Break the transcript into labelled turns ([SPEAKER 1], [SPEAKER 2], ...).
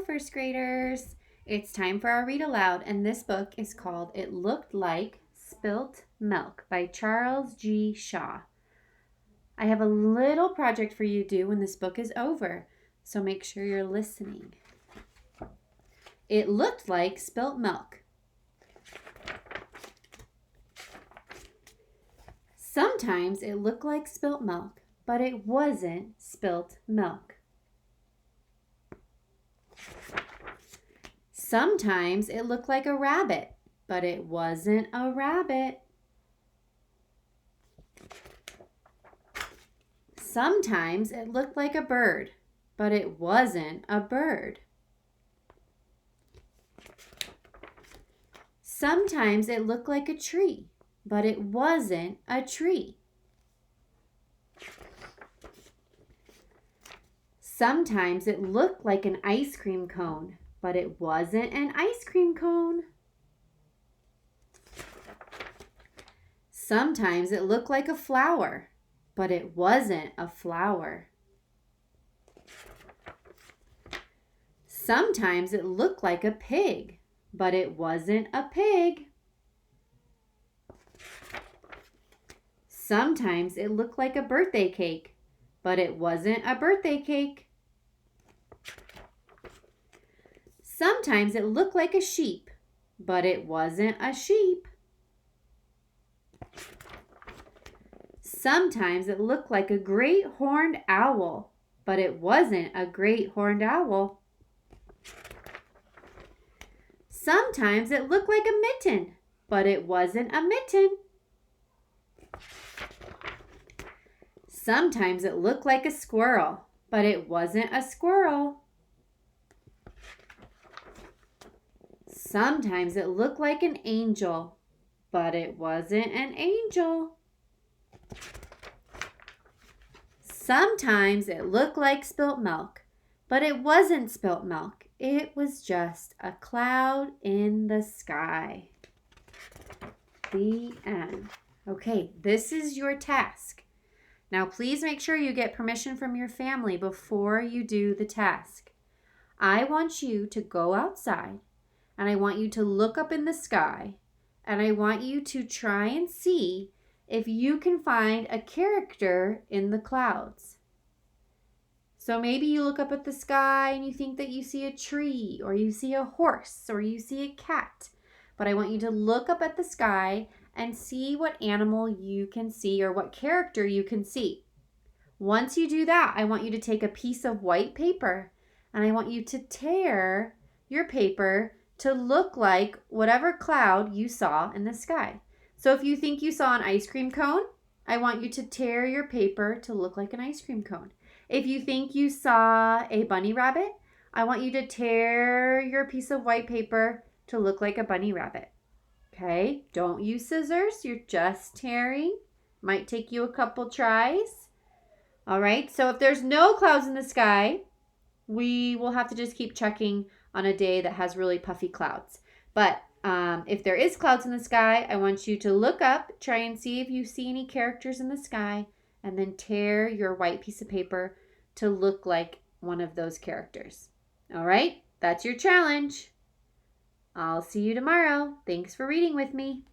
[SPEAKER 1] first graders. It's time for our read aloud, and this book is called It Looked Like Spilt Milk by Charles G. Shaw. I have a little project for you to do when this book is over, so make sure you're listening. It looked like spilt milk. Sometimes it looked like spilt milk, but it wasn't spilt milk. Sometimes it looked like a rabbit, but it wasn't a rabbit. Sometimes it looked like a bird, but it wasn't a bird. Sometimes it looked like a tree, but it wasn't a tree. Sometimes it looked like an ice cream cone, but it wasn't an ice cream cone. Sometimes it looked like a flower, but it wasn't a flower. Sometimes it looked like a pig, but it wasn't a pig. Sometimes it looked like a birthday cake, but it wasn't a birthday cake. Sometimes it looked like a sheep, but it wasn't a sheep. Sometimes it looked like a great horned owl, but it wasn't a great horned owl. Sometimes it looked like a mitten, but it wasn't a mitten. Sometimes it looked like a squirrel, but it wasn't a squirrel. Sometimes it looked like an angel, but it wasn't an angel. Sometimes it looked like spilt milk, but it wasn't spilt milk. It was just a cloud in the sky. The end. Okay, this is your task. Now, please make sure you get permission from your family before you do the task. I want you to go outside, and I want you to look up in the sky, and I want you to try and see if you can find a character in the clouds. So maybe you look up at the sky and you think that you see a tree, or you see a horse, or you see a cat. But I want you to look up at the sky and see what animal you can see or what character you can see. Once you do that, I want you to take a piece of white paper and I want you to tear your paper to look like whatever cloud you saw in the sky. So if you think you saw an ice cream cone, I want you to tear your paper to look like an ice cream cone. If you think you saw a bunny rabbit, I want you to tear your piece of white paper to look like a bunny rabbit. Okay, don't use scissors. You're just tearing. Might take you a couple tries. All right, so if there's no clouds in the sky, we will have to just keep checking on a day that has really puffy clouds. But if there is clouds in the sky, I want you to look up, try and see if you see any characters in the sky, and then tear your white piece of paper to look like one of those characters. All right, that's your challenge. I'll see you tomorrow. Thanks for reading with me.